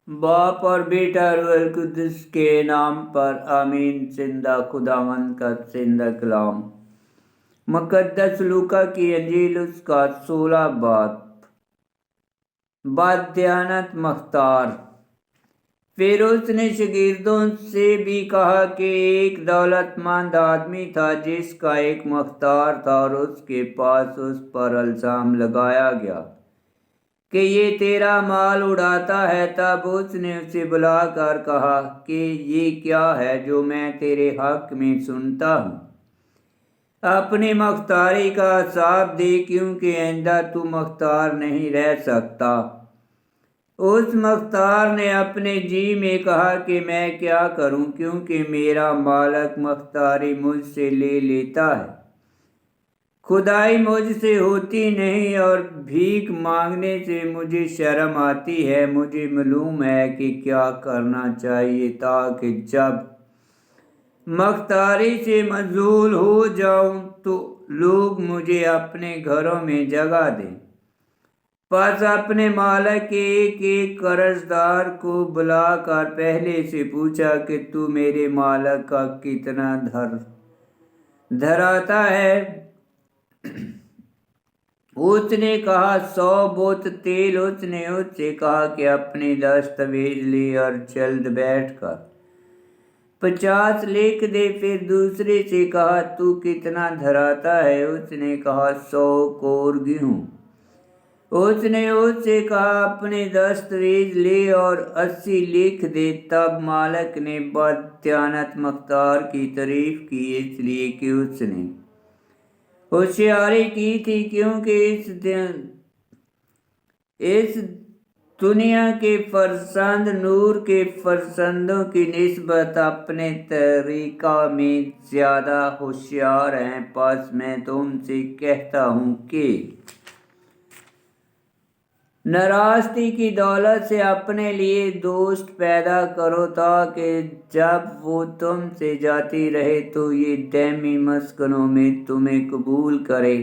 बाप और बेटा रूहुल कुद्दुस के नाम पर आमीन। जिंदा खुदावंद का जिंदा कलाम। मुकद्दस लूका की अंजील उसका 16 बाब। बादयानत मख्तार। फिर उसने शागिर्दों से भी कहा कि एक दौलतमंद आदमी था जिसका एक मुख्तार था, और उसके पास उस पर इल्जाम लगाया गया कि ये तेरा माल उड़ाता है। तब उसने उसे बुलाकर कहा कि ये क्या है जो मैं तेरे हक में सुनता हूँ? अपनी मुख्तारी का हिसाब दे, क्योंकि आइंदा तू मुख्तार नहीं रह सकता। उस मुख्तार ने अपने जी में कहा कि मैं क्या करूं, क्योंकि मेरा मालिक मुख्तारी मुझसे ले लेता है। खुदाई मुझसे होती नहीं और भीख मांगने से मुझे शर्म आती है। मुझे मालूम है कि क्या करना चाहिए ताकि जब मुख्तारी से मजबूर हो जाऊं तो लोग मुझे अपने घरों में जगह दें। बस अपने मालिक के एक कर्जदार को बुलाकर पहले से पूछा कि तू मेरे मालिक का कितना धराता है? उसने कहा 100 बोत तेल। उसने उससे कहा कि अपने दस्तावेज ले और जल्द बैठकर 50 लिख दे। फिर दूसरे से कहा तू कितना धराता है? उसने कहा 100 कोर गेहूं। उसने उससे कहा अपने दस्तावेज ले और 80 लिख दे। तब मालिक ने बदयानत मुख्तार की तारीफ की, इसलिए कि उसने होशियारी की थी, क्योंकि इस दुनिया के फरजंद नूर के फरजंदों की निस्बत अपने तरीका में ज्यादा होशियार हैं। बस मैं तुमसे कहता हूँ कि नाराजगी की दौलत से अपने लिए दोस्त पैदा करो, ताकि जब वो तुमसे जाती रहे तो ये दैमी मस्कनों में तुम्हें कबूल करे।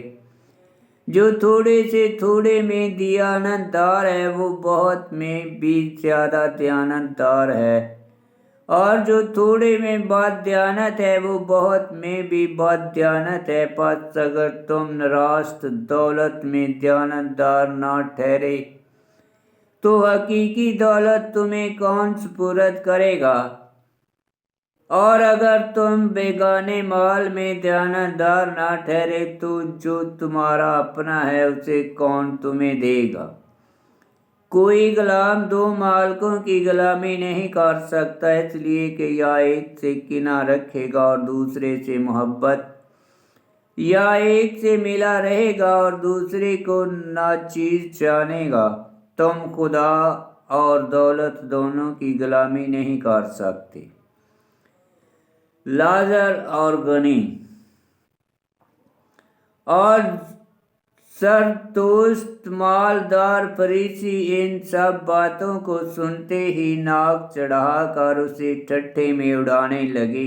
जो थोड़े से थोड़े में दयानतदार है वो बहुत में भी ज्यादा दयानतदार है, और जो थोड़े में बदयानत है वो बहुत में भी बदयानत है। बस अगर तुम नाराज दौलत में दयानतदार ना ठहरे तो हकीकी दौलत तुम्हें कौन सुपुर्द करेगा? और अगर तुम बेगाने माल में दयानतदार ना ठहरे तो जो तुम्हारा अपना है उसे कौन तुम्हें देगा? कोई गुलाम 2 मालिकों की गुलामी नहीं कर सकता, इसलिए कि या एक से किना रखेगा और दूसरे से मोहब्बत, या एक से मिला रहेगा और दूसरे को नाचीज जानेगा। तुम खुदा और दौलत दोनों की गुलामी नहीं कर सकते। लाजर और गनी। और सरदोस्त मालदार फरीसी इन सब बातों को सुनते ही नाक चढ़ाकर उसे ठट्ठे में उड़ाने लगे।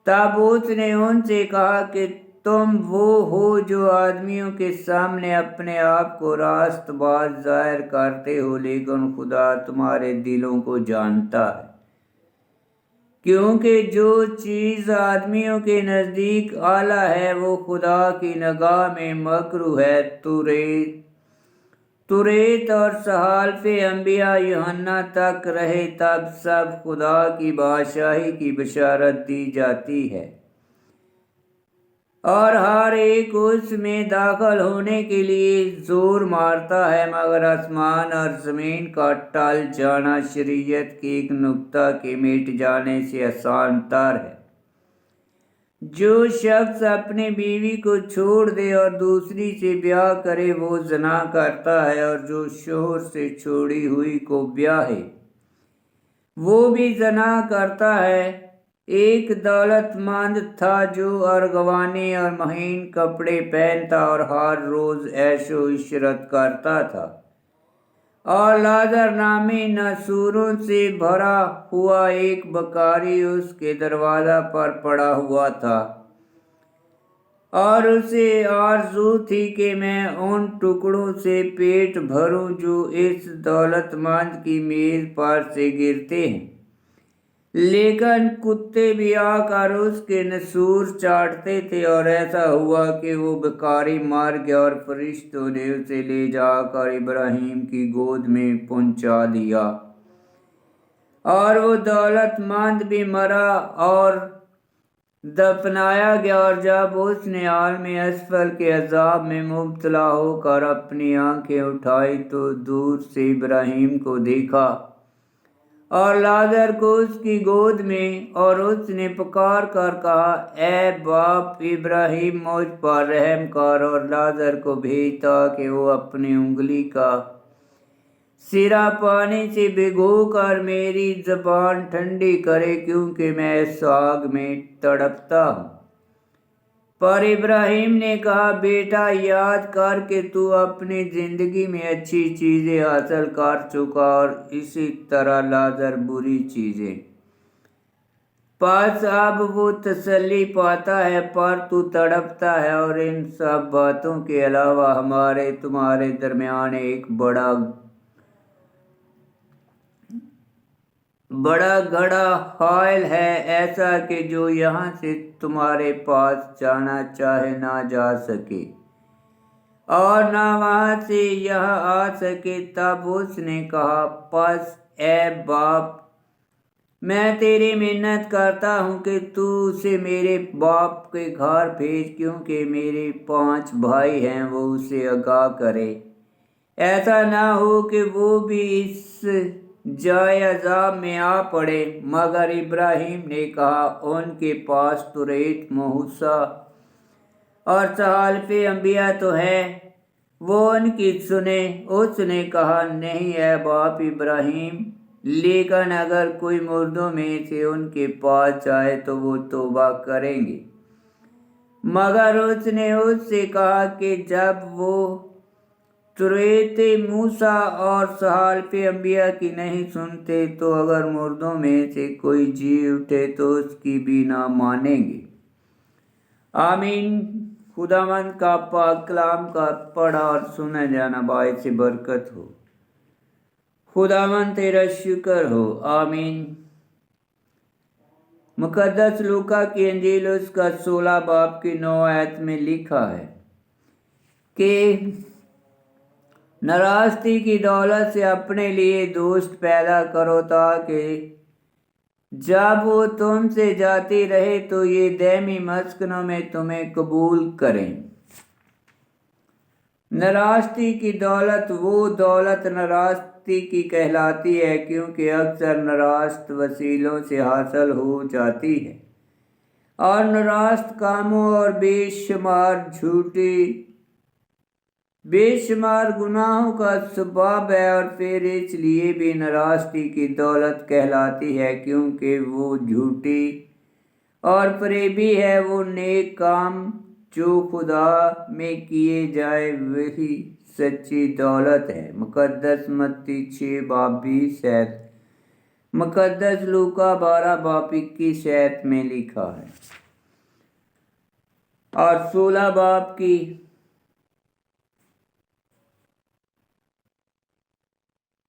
तब उसने उनसे कहा कि तुम वो हो जो आदमियों के सामने अपने आप को रास्तबाज जाहिर करते हो, लेकिन खुदा तुम्हारे दिलों को जानता है। क्योंकि जो चीज़ आदमियों के नज़दीक आला है वो खुदा की निगाह में मकरूह है। तुरेत और सहालफे अंबिया यूहन्ना तक रहे, तब सब खुदा की बादशाही की बशारत दी जाती है, और हर एक उसमें दाखिल होने के लिए जोर मारता है। मगर आसमान और ज़मीन का टल जाना शरीयत के एक नुक्ता के मिट जाने से आसान तर है। जो शख्स अपनी बीवी को छोड़ दे और दूसरी से ब्याह करे वो ज़ना करता है, और जो शोहर से छोड़ी हुई को ब्याहे वो भी ज़ना करता है। एक दौलतमंद था जो अर्गवानी और महीन कपड़े पहनता और हर रोज ऐशो इशरत करता था, और लाजर नामी नसूरों से भरा हुआ एक बकारी उसके दरवाजा पर पड़ा हुआ था। और उसे आरज़ू थी कि मैं उन टुकड़ों से पेट भरूं जो इस दौलतमंद की मेज पर से गिरते हैं, लेकिन कुत्ते भी आकर उसके नसूर चाटते थे। और ऐसा हुआ कि वो भिखारी मर गया और फरिश्तों ने उसे ले जाकर इब्राहिम की गोद में पहुंचा दिया। और वो दौलतमंद भी मरा और दफनाया गया। और जब उसने आलम असफल के अजाब में मुब्तला होकर अपनी आंखें उठाई तो दूर से इब्राहिम को देखा और लाजर को उसकी गोद में, और उसने पुकार कर कहा, ए बाप इब्राहिम, मुझ पर रहम कर और लाजर को भेज ताकि वो अपनी उंगली का सिरा पानी से भिगो कर मेरी जबान ठंडी करे, क्योंकि मैं इस आग में तड़पता हूँ। पर इब्राहिम ने कहा, बेटा याद कर कि तू अपनी जिंदगी में अच्छी चीजें हासिल कर चुका और इसी तरह लाजर बुरी चीजें, बस अब वो तसल्ली पाता है पर तू तड़पता है। और इन सब बातों के अलावा हमारे तुम्हारे दरमियान एक बड़ा गड़ा हायल है, ऐसा कि जो यहाँ से तुम्हारे पास जाना चाहे ना जा सके और ना वहाँ से यहाँ आ सके। तब उसने कहा, बस ए बाप, मैं तेरी मिन्नत करता हूँ कि तू उसे मेरे बाप के घर भेज, क्योंकि मेरे 5 भाई हैं, वो उसे आगाह करे। ऐसा ना हो कि वो भी इस जाए अजाब में आ पड़े। मगर इब्राहिम ने कहा, उनके पास तो रेत मूसा और सहालफे अंबिया तो है, वो उनकी सुने। उसने कहा, नहीं है बाप इब्राहिम, लेकिन अगर कोई मुर्दों में से उनके पास जाए तो वो तौबा करेंगे। मगर उसने उससे कहा कि जब वो तुरेते मूसा और सहालफे अंबिया की नहीं सुनते तो अगर मुर्दों में से कोई जी उठे तो उसकी भी ना मानेंगे। आमीन। खुदावंद का पाक कलाम का पढ़ा और सुना जाना बाइस बरकत हो। खुदावंद तेरा शुक्र हो। आमीन। मुकद्दस लूका की इंजील उसका 16 बाब की 9 आयत में लिखा है कि नाराज़गी की दौलत से अपने लिए दोस्त पैदा करो ताकि जब वो तुमसे जाती रहे तो ये दायमी मस्कनों में तुम्हें कबूल करें। नाराज़गी की दौलत वो दौलत नाराज़गी की कहलाती है क्योंकि अक्सर नाराज़ वसीलों से हासिल हो जाती है और नाराज़ कामों और बेशुमार गुनाहों का सबब है। और फिर इसलिए भी नाराज़गी की दौलत कहलाती है क्योंकि वो झूठी और फरेबी है। वो नेक काम जो खुदा में किए जाए वही सच्ची दौलत है। मुकद्दस मत्ती 6 बाब 20 आयत, मुकद्दस लूका 12 बाब 21 आयत में लिखा है। और 16 बाब की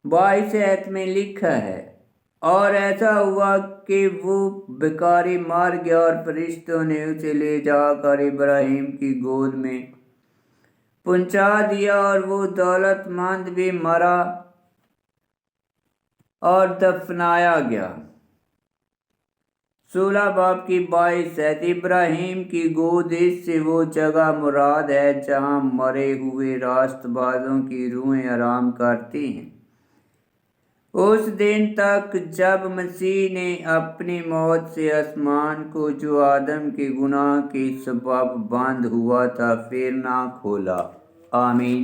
22 आयत में लिखा है, और ऐसा हुआ कि वो भिखारी मर गया और फरिश्तों ने उसे ले जाकर इब्राहिम की गोद में पहुंचा दिया। और वो दौलतमंद भी मरा और दफनाया गया। 16 बाब की 22 आयत, इब्राहिम की गोद, इससे वो जगह मुराद है जहाँ मरे हुए रास्तबाजों की रूहें आराम करती हैं उस दिन तक जब मसीह ने अपनी मौत से आसमान को, जो आदम के गुनाह के सबब बंद हुआ था, फिर ना खोला। आमीन।